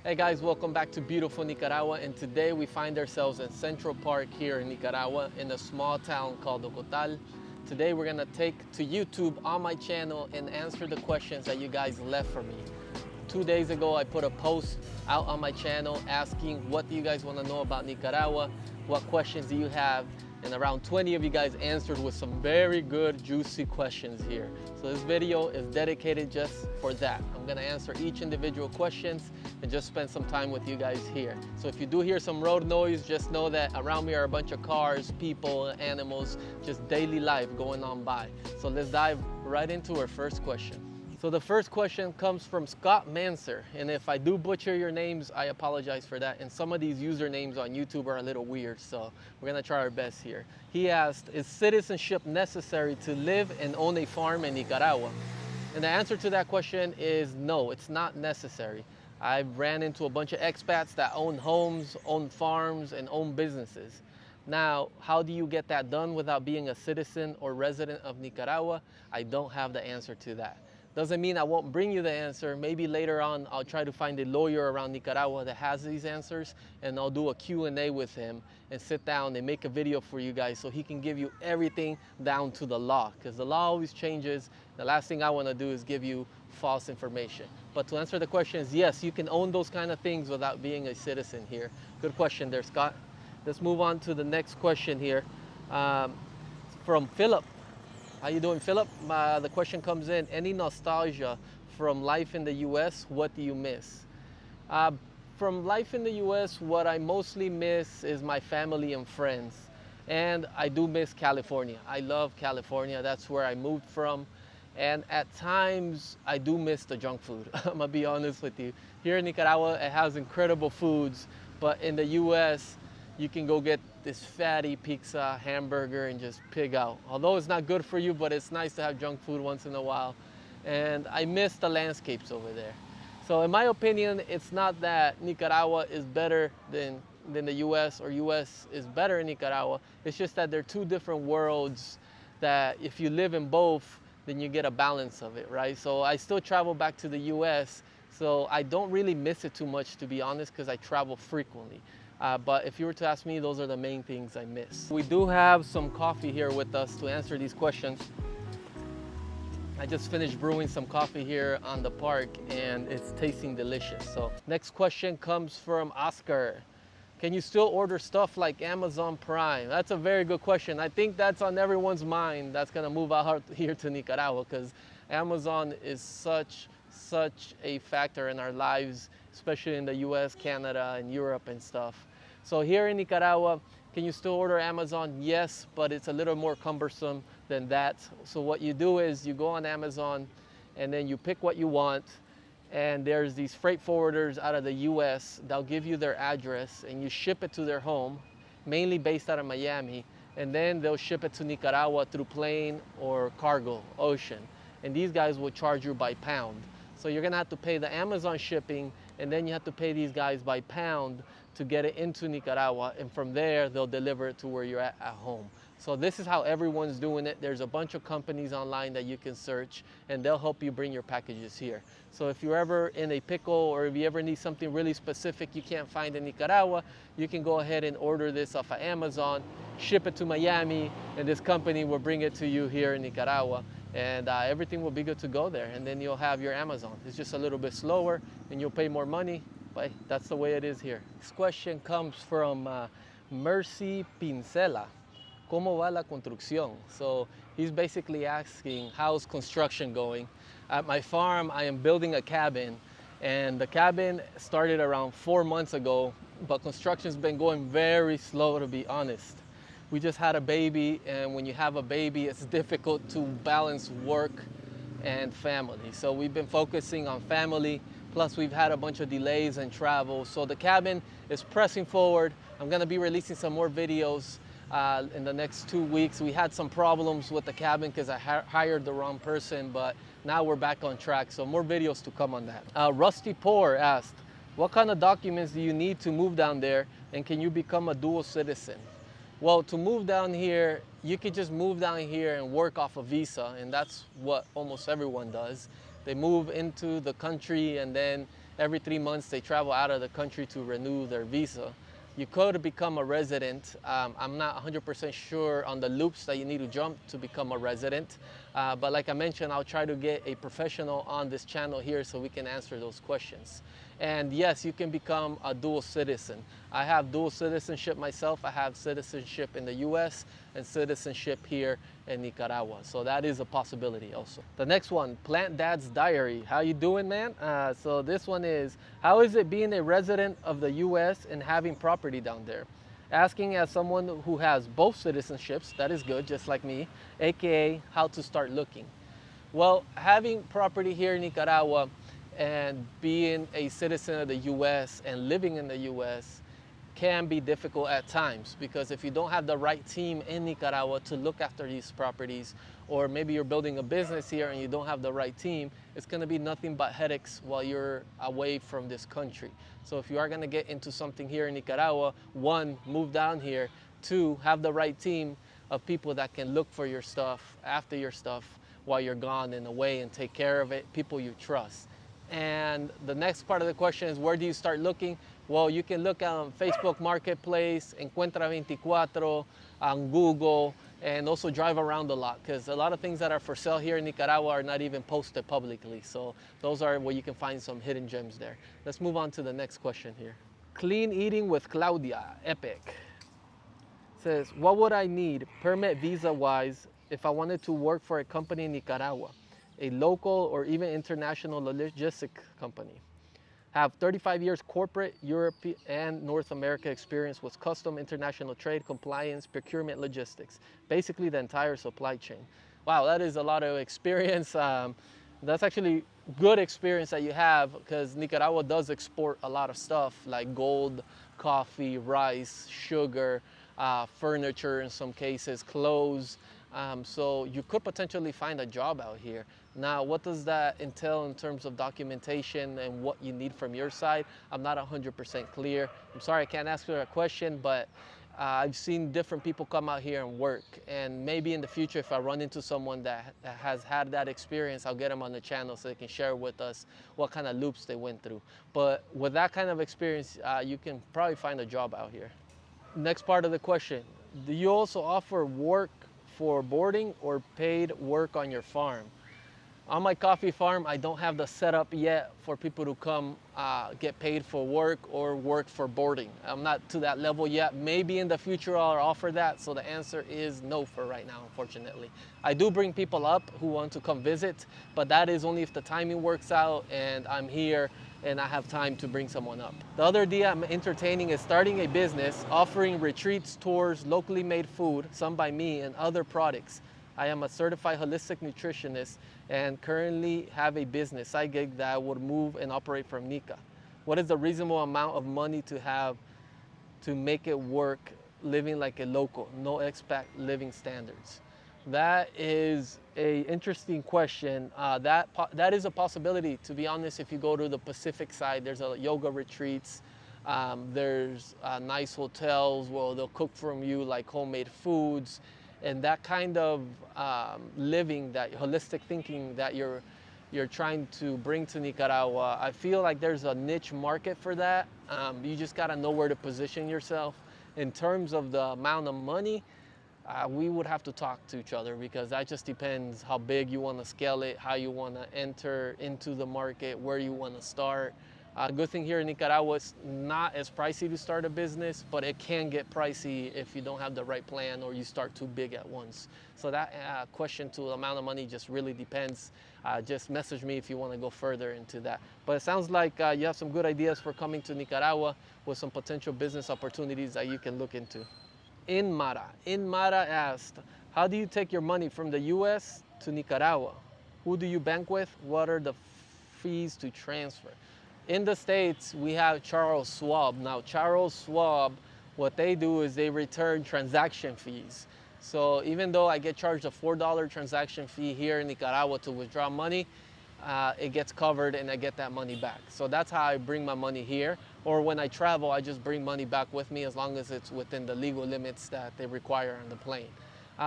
Hey guys, welcome back to beautiful Nicaragua, and today we find ourselves in Central Park here in Nicaragua in a small town called Ocotal. Today we're gonna take to YouTube on my channel and answer the questions that you guys left for me. 2 days ago I put a post out on my channel asking what do you guys want to know about Nicaragua, what questions do you have, and around 20 of you guys answered with some very good juicy questions here. So this video is dedicated just for that. I'm gonna answer each individual questions and just spend some time with you guys here. So if you do hear some road noise, just know that around me are a bunch of cars, people, animals, just daily life going on by. So let's dive right into our first question. So the first question comes from Scott Manser, and if I do butcher your names, I apologize for that. And some of these usernames on YouTube are a little weird, so we're gonna try our best here. He asked, is citizenship necessary to live and own a farm in Nicaragua? And the answer to that question is no, it's not necessary. I've ran into a bunch of expats that own homes, own farms, and own businesses. Now, how do you get that done without being a citizen or resident of Nicaragua? I don't have the answer to that. Doesn't mean I won't bring you the answer. Maybe later on I'll try to find a lawyer around Nicaragua that has these answers, and I'll do a Q&A with him and sit down and make a video for you guys so he can give you everything down to the law, because the law always changes. The last thing I want to do is give you false information. But to answer the question is yes, you can own those kind of things without being a citizen here. Good question there, Scott. Let's move on to the next question here from Philip. How you doing, Philip? The question comes in, any nostalgia from life in the U.S., what do you miss? From life in the U.S., what I mostly miss is my family and friends. And I do miss California. I love California. That's where I moved from. And at times, I do miss the junk food. I'm gonna be honest with you. Here in Nicaragua, it has incredible foods, but in the U.S., you can go get this fatty pizza, hamburger, and just pig out. Although it's not good for you, but it's nice to have junk food once in a while. And I miss the landscapes over there. So in my opinion, it's not that Nicaragua is better than the US or US is better in Nicaragua. It's just that they're two different worlds that if you live in both, then you get a balance of it, right? So I still travel back to the US, so I don't really miss it too much, to be honest, because I travel frequently. But if you were to ask me, those are the main things I miss. We do have some coffee here with us to answer these questions. I just finished brewing some coffee here on the park and it's tasting delicious. So next question comes from Oscar. Can you still order stuff like Amazon Prime? That's a very good question. I think that's on everyone's mind that's gonna move out here to Nicaragua, because Amazon is such a factor in our lives, especially in the US, Canada, and Europe and stuff. So here in Nicaragua, can you still order Amazon? Yes, but it's a little more cumbersome than that. So what you do is you go on Amazon and then you pick what you want, and there's these freight forwarders out of the US, they'll give you their address and you ship it to their home, mainly based out of Miami, and then they'll ship it to Nicaragua through plane or cargo, ocean. And these guys will charge you by pound. So you're gonna have to pay the Amazon shipping, and then you have to pay these guys by pound to get it into Nicaragua, and from there they'll deliver it to where you're at home. So this is how everyone's doing it. There's a bunch of companies online that you can search, and they'll help you bring your packages here. So if you're ever in a pickle, or if you ever need something really specific you can't find in Nicaragua, you can go ahead and order this off of Amazon, ship it to Miami, and this company will bring it to you here in Nicaragua. And everything will be good to go there, and then you'll have your Amazon. It's just a little bit slower and you'll pay more money, but that's the way it is here. This question comes from Mercy Pincela. ¿Cómo va la construcción? So he's basically asking, how's construction going? At my farm, I am building a cabin, and the cabin started around 4 months ago, but construction's been going very slow, to be honest. We just had a baby, and when you have a baby, it's difficult to balance work and family. So we've been focusing on family, plus we've had a bunch of delays in travel. So the cabin is pressing forward. I'm gonna be releasing some more videos in the next 2 weeks. We had some problems with the cabin because I hired the wrong person, but now we're back on track. So more videos to come on that. Rusty Poor asked, what kind of documents do you need to move down there, and can you become a dual citizen? Well, to move down here, you could just move down here and work off a visa, and that's what almost everyone does. They move into the country, and then every 3 months they travel out of the country to renew their visa. You could become a resident. I'm not 100% sure on the loops that you need to jump to become a resident. But like I mentioned, I'll try to get a professional on this channel here so we can answer those questions. And yes, you can become a dual citizen. I have dual citizenship myself. I have citizenship in the US and citizenship here in Nicaragua. So that is a possibility also. The next one, Plant Dad's Diary. How you doing, man? So this one is, how is it being a resident of the US and having property down there? Asking as someone who has both citizenships, that is good, just like me, AKA how to start looking. Well, having property here in Nicaragua and being a citizen of the US and living in the US can be difficult at times, because if you don't have the right team in Nicaragua to look after these properties, or maybe you're building a business here and you don't have the right team, it's going to be nothing but headaches while you're away from this country. So if you are going to get into something here in Nicaragua, one, move down here, two, have the right team of people that can look for your stuff, after your stuff while you're gone and away, and take care of it, people you trust. And the next part of the question is, where do you start looking? Well, you can look on Facebook Marketplace, Encuentra 24, on Google, and also drive around a lot, because a lot of things that are for sale here in Nicaragua are not even posted publicly. So those are where you can find some hidden gems there. Let's move on to the next question here. Clean Eating with Claudia, epic. Says, what would I need permit visa wise if I wanted to work for a company in Nicaragua, a local or even international logistic company? Have 35 years corporate, Europe, and North America experience with custom international trade, compliance, procurement, logistics, basically the entire supply chain. Wow, that is a lot of experience. That's actually good experience that you have, because Nicaragua does export a lot of stuff like gold, coffee, rice, sugar, furniture in some cases, clothes. So you could potentially find a job out here. Now, what does that entail in terms of documentation and what you need from your side? I'm not 100% clear. I'm sorry I can't answer that question, but I've seen different people come out here and work. And maybe in the future, if I run into someone that has had that experience, I'll get them on the channel so they can share with us what kind of loops they went through. But with that kind of experience, you can probably find a job out here. Next part of the question, do you also offer work for boarding or paid work on your farm? On my coffee farm, I don't have the setup yet for people to come get paid for work or work for boarding. I'm not to that level yet. Maybe in the future I'll offer that. So the answer is no for right now, unfortunately. I do bring people up who want to come visit, but that is only if the timing works out and I'm here and I have time to bring someone up. The other idea I'm entertaining is starting a business offering retreats, tours, locally made food, some by me, and other products. I am a certified holistic nutritionist and currently have a business side gig that I would move and operate from Nica. What is the reasonable amount of money to have to make it work living like a local, no expat living standards? That is an interesting question. That is a possibility, to be honest. If you go to the Pacific side, there's a yoga retreats, there's nice hotels where they'll cook from you like homemade foods, and that kind of living, that holistic thinking that you're trying to bring to Nicaragua. I feel like there's a niche market for that. You just gotta know where to position yourself. In terms of the amount of money, we would have to talk to each other, because that just depends how big you want to scale it, how you want to enter into the market, where you want to start. Good thing here in Nicaragua, it's not as pricey to start a business, but it can get pricey if you don't have the right plan or you start too big at once. So that question to the amount of money just really depends. Just message me if you want to go further into that. But it sounds like you have some good ideas for coming to Nicaragua with some potential business opportunities that you can look into. Inmara asked, how do you take your money from the US to Nicaragua? Who do you bank with? What are the fees to transfer? In the States, we have Charles Schwab. Now, Charles Schwab, what they do is they return transaction fees. So even though I get charged a $4 transaction fee here in Nicaragua to withdraw money, it gets covered and I get that money back. So that's how I bring my money here. Or when I travel, I just bring money back with me as long as it's within the legal limits that they require on the plane.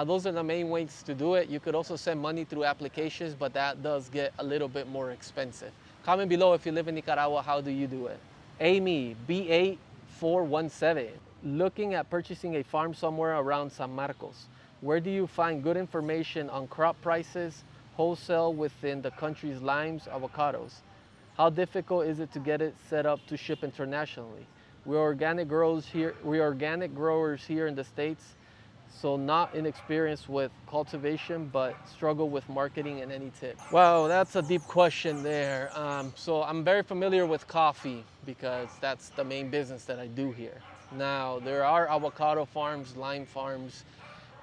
Those are the main ways to do it. You could also send money through applications, but that does get a little bit more expensive. Comment below if you live in Nicaragua, how do you do it? Amy, B8417. Looking at purchasing a farm somewhere around San Marcos. Where do you find good information on crop prices, wholesale within the country's limes, avocados? How difficult is it to get it set up to ship internationally? We're organic growers here in the States, so not inexperienced with cultivation, but struggle with marketing and any tips. Wow, that's a deep question there. So I'm very familiar with coffee because that's the main business that I do here. Now, there are avocado farms, lime farms,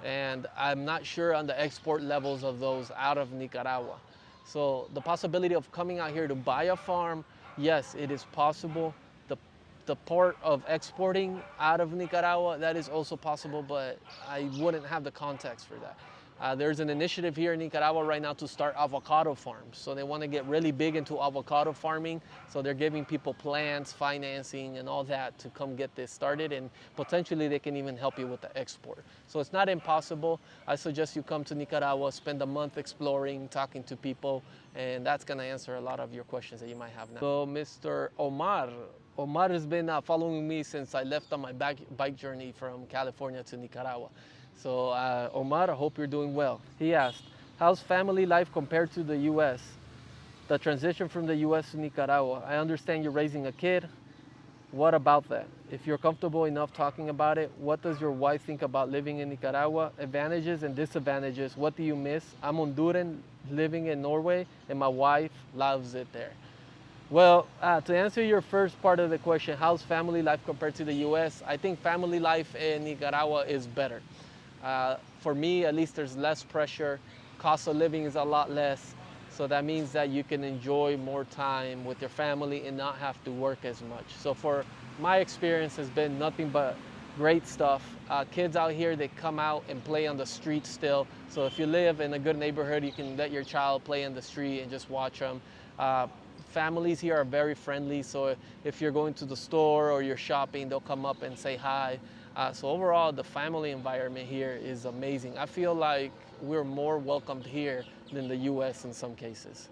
and I'm not sure on the export levels of those out of Nicaragua. So the possibility of coming out here to buy a farm, yes, it is possible. The part of exporting out of Nicaragua, that is also possible, but I wouldn't have the context for that. There's an initiative here in Nicaragua right now to start avocado farms. So they want to get really big into avocado farming. So they're giving people plants, financing, and all that to come get this started. And potentially they can even help you with the export. So it's not impossible. I suggest you come to Nicaragua, spend a month exploring, talking to people, and that's going to answer a lot of your questions that you might have now. So Mr. Omar has been following me since I left on my bike journey from California to Nicaragua. So Omar, I hope you're doing well. He asked, how's family life compared to the US? The transition from the US to Nicaragua. I understand you're raising a kid. What about that? If you're comfortable enough talking about it, what does your wife think about living in Nicaragua? Advantages and disadvantages. What do you miss? I'm Honduran living in Norway and my wife loves it there. Well, to answer your first part of the question, how's family life compared to the US? I think family life in Nicaragua is better. For me, at least, there's less pressure. Cost of living is a lot less. So that means that you can enjoy more time with your family and not have to work as much. So for my experience has been nothing but great stuff. Kids out here, they come out and play on the street still. So if you live in a good neighborhood, you can let your child play in the street and just watch them. Families here are very friendly. So if you're going to the store or you're shopping, they'll come up and say hi. So overall, the family environment here is amazing. I feel like we're more welcomed here than the US in some cases.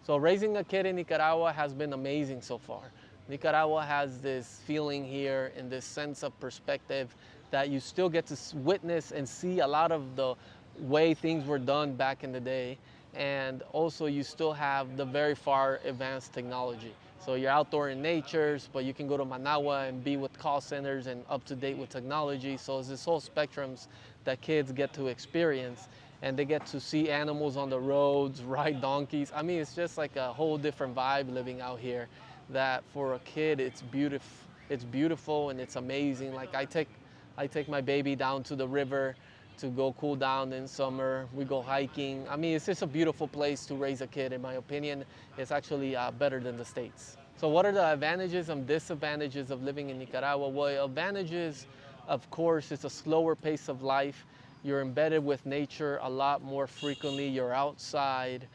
So raising a kid in Nicaragua has been amazing so far. Nicaragua has this feeling here and this sense of perspective that you still get to witness and see a lot of the way things were done back in the day. And also you still have the very far advanced technology. So you're outdoor in natures, but you can go to Managua and be with call centers and up to date with technology. So it's this whole spectrums that kids get to experience, and they get to see animals on the roads, ride donkeys. I mean, it's just like a whole different vibe living out here that for a kid, it's beautiful and it's amazing. Like I take my baby down to the river to go cool down in summer. We go hiking. I mean, it's just a beautiful place to raise a kid, in my opinion. It's actually better than the States. So what are the advantages and disadvantages of living in Nicaragua? Well, advantages, of course, it's a slower pace of life. You're embedded with nature a lot more frequently. You're outside.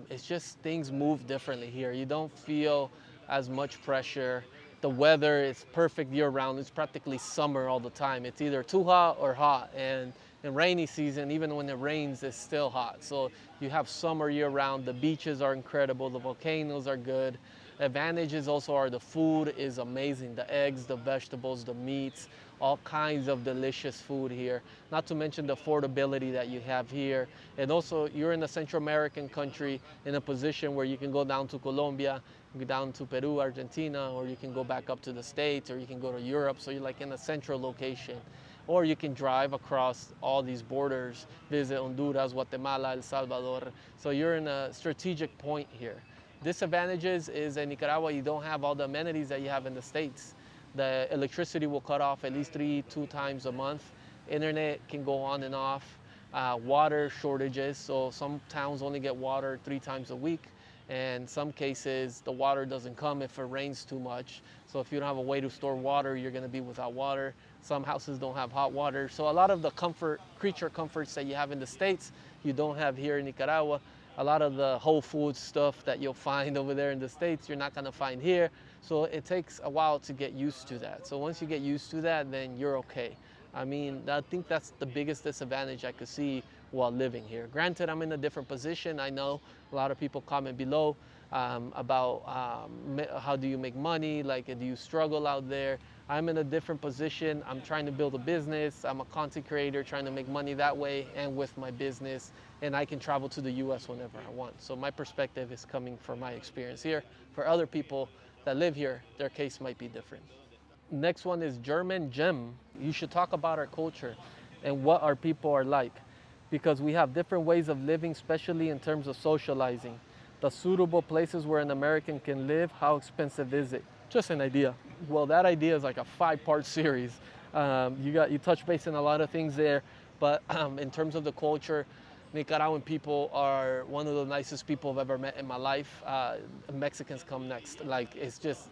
It's just things move differently here. You don't feel as much pressure. The weather is perfect year-round. It's practically summer all the time. It's either too hot or hot. And in rainy season, even when it rains, it's still hot. So you have summer year-round. The beaches are incredible. The volcanoes are good. Advantages also are the food is amazing. The eggs, the vegetables, the meats, all kinds of delicious food here. Not to mention the affordability that you have here. And also, you're in a Central American country in a position where you can go down to Colombia, go down to Peru, Argentina, or you can go back up to the States, or you can go to Europe. So you're like in a central location. Or you can drive across all these borders, visit Honduras, Guatemala, El Salvador. So you're in a strategic point here. Disadvantages is in Nicaragua, you don't have all the amenities that you have in the States. The electricity will cut off at least two times a month. Internet can go on and off. Water shortages, so some towns only get water 3 times a week. And in some cases, the water doesn't come if it rains too much. So if you don't have a way to store water, you're gonna be without water. Some houses don't have hot water. So a lot of the creature comforts that you have in the States, you don't have here in Nicaragua. A lot of the Whole Foods stuff that you'll find over there in the States, you're not gonna find here. So it takes a while to get used to that. So once you get used to that, then you're okay. I mean, I think that's the biggest disadvantage I could see while living here. Granted, I'm in a different position. I know a lot of people comment below. about how do you make money, like do you struggle out there. I'm in a different position. I'm trying to build a business. I'm a content creator trying to make money that way and with my business, and I can travel to the US whenever I want. So my perspective is coming from my experience here. For other people that live here, their case might be different. Next one is German Gem. You should talk about our culture and what our people are like, because we have different ways of living, especially in terms of socializing. The suitable places where an American can live, how expensive is it? Just an idea. Well, that idea is like a 5-part series. You touch base in a lot of things there, but in terms of the culture, Nicaraguan people are one of the nicest people I've ever met in my life. Mexicans come next. Like, it's just,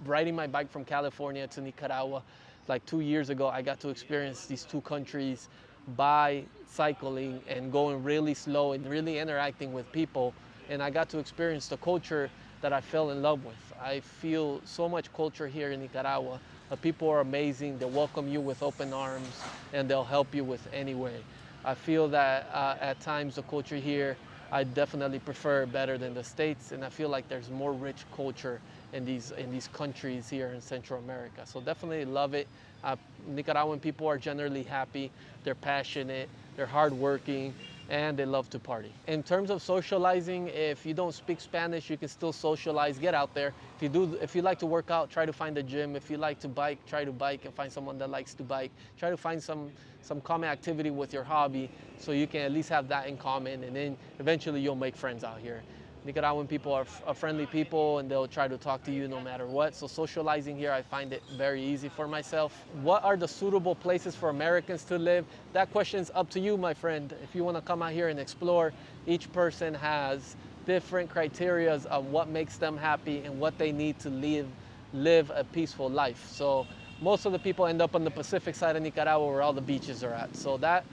riding my bike from California to Nicaragua, like 2 years ago, I got to experience these two countries by cycling and going really slow and really interacting with people. And I got to experience the culture that I fell in love with. I feel so much culture here in Nicaragua. The people are amazing. They welcome you with open arms and they'll help you with any way. I feel that at times the culture here, I definitely prefer better than the States, and I feel like there's more rich culture in these countries here in Central America. So definitely love it. Nicaraguan people are generally happy, they're passionate, they're hardworking, and they love to party. In terms of socializing, if you don't speak Spanish, you can still socialize, get out there. If you like to work out, try to find a gym. If you like to bike, try to bike and find someone that likes to bike. Try to find some common activity with your hobby so you can at least have that in common, and then eventually you'll make friends out here. Nicaraguan people are friendly people and they'll try to talk to you no matter what. So socializing here, I find it very easy for myself. What are the suitable places for Americans to live? That question's up to you, my friend. If you want to come out here and explore, each person has different criteria of what makes them happy and what they need to live a peaceful life. So most of the people end up on the Pacific side of Nicaragua where all the beaches are at. So that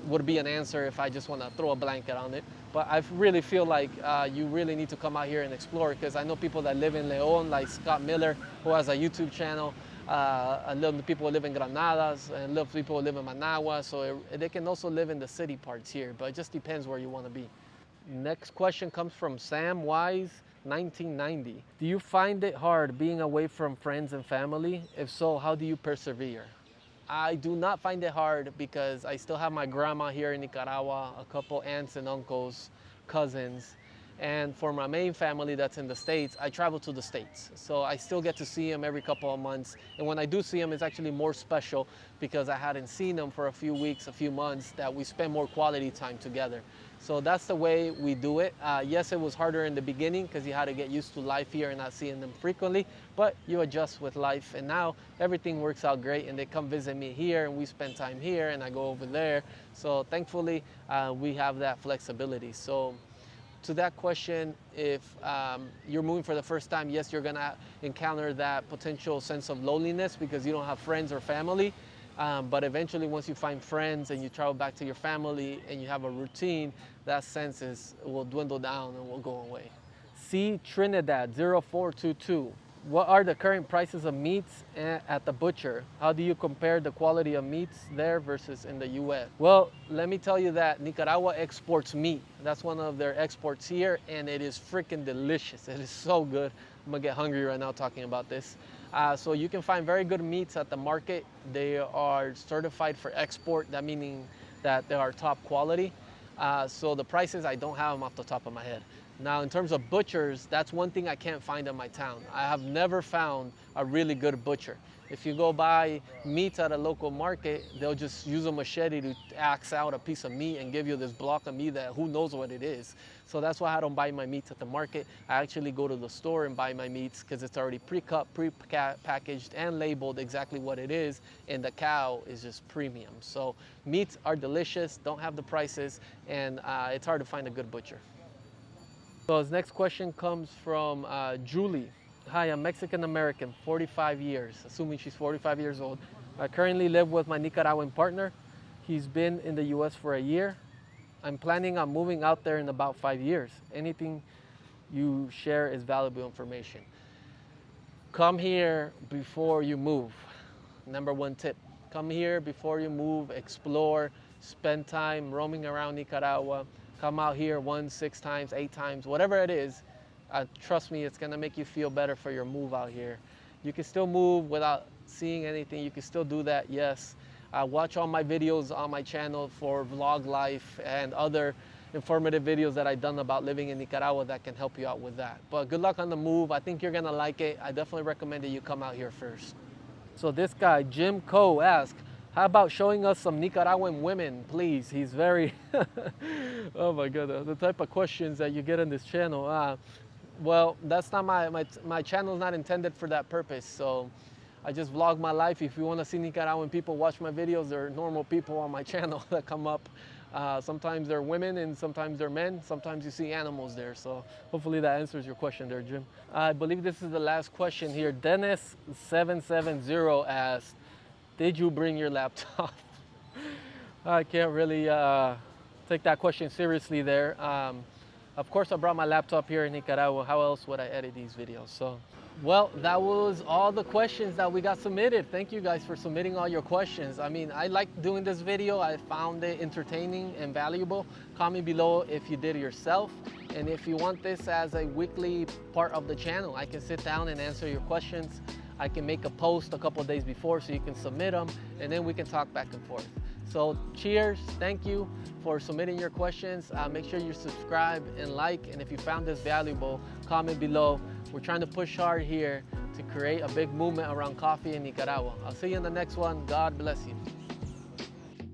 would be an answer if I just want to throw a blanket on it. But I really feel like you really need to come out here and explore, because I know people that live in León, like Scott Miller, who has a YouTube channel. I know the people who live in Granadas, and love people who live in Managua. So they can also live in the city parts here, but it just depends where you want to be. Next question comes from Sam Wise, 1990. Do you find it hard being away from friends and family? If so, how do you persevere? I do not find it hard because I still have my grandma here in Nicaragua, a couple aunts and uncles, cousins. And for my main family that's in the States, I travel to the States. So I still get to see them every couple of months. And when I do see them, it's actually more special because I hadn't seen them for a few weeks, a few months, that we spend more quality time together. So that's the way we do it. Yes, it was harder in the beginning because you had to get used to life here and not seeing them frequently, but you adjust with life. And now everything works out great, and they come visit me here and we spend time here and I go over there. So thankfully, we have that flexibility. So to that question, if you're moving for the first time, yes, you're gonna encounter that potential sense of loneliness because you don't have friends or family. But eventually, once you find friends and you travel back to your family and you have a routine, that sense will dwindle down and will go away. C. Trinidad 0422. What are the current prices of meats at the butcher? How do you compare the quality of meats there versus in the US? Well, let me tell you that Nicaragua exports meat. That's one of their exports here, and it is freaking delicious. It is so good. I'm gonna get hungry right now talking about this. So you can find very good meats at the market. They are certified for export, that meaning that they are top quality. So the prices, I don't have them off the top of my head. Now, in terms of butchers, that's one thing I can't find in my town. I have never found a really good butcher. If you go buy meat at a local market, they'll just use a machete to axe out a piece of meat and give you this block of meat that who knows what it is. So that's why I don't buy my meats at the market. I actually go to the store and buy my meats because it's already pre-cut, pre-packaged, and labeled exactly what it is, and the cow is just premium. So meats are delicious, don't have the prices, and it's hard to find a good butcher. So his next question comes from Julie. Hi, I'm Mexican-American, 45 years, assuming she's 45 years old. I currently live with my Nicaraguan partner. He's been in the US for a year. I'm planning on moving out there in about 5 years. Anything you share is valuable information. Come here before you move. Number one tip. Come here before you move, explore, spend time roaming around Nicaragua. Come out here 1, 6 times, 8 times, whatever it is, trust me, it's gonna make you feel better for your move out here. You can still move without seeing anything. You can still do that, yes. Watch all my videos on my channel for vlog life and other informative videos that I've done about living in Nicaragua that can help you out with that. But good luck on the move. I think you're gonna like it. I definitely recommend that you come out here first. So this guy, Jim Coe, asked, how about showing us some Nicaraguan women, please? He's very, oh my God, the type of questions that you get on this channel. Well, that's not my channel is not intended for that purpose. So I just vlog my life. If you want to see Nicaraguan people watch my videos, there are normal people on my channel that come up. Sometimes they're women and sometimes they're men. Sometimes you see animals there. So hopefully that answers your question there, Jim. I believe this is the last question here. Dennis770 asked, did you bring your laptop? I can't really take that question seriously there. Of course, I brought my laptop here in Nicaragua. How else would I edit these videos? So, well, that was all the questions that we got submitted. Thank you guys for submitting all your questions. I mean, I like doing this video. I found it entertaining and valuable. Comment below if you did it yourself. And if you want this as a weekly part of the channel, I can sit down and answer your questions. I can make a post a couple of days before so you can submit them, and then we can talk back and forth. So cheers, thank you for submitting your questions. Make sure you subscribe and like, and if you found this valuable, comment below. We're trying to push hard here to create a big movement around coffee in Nicaragua. I'll see you in the next one. God bless you.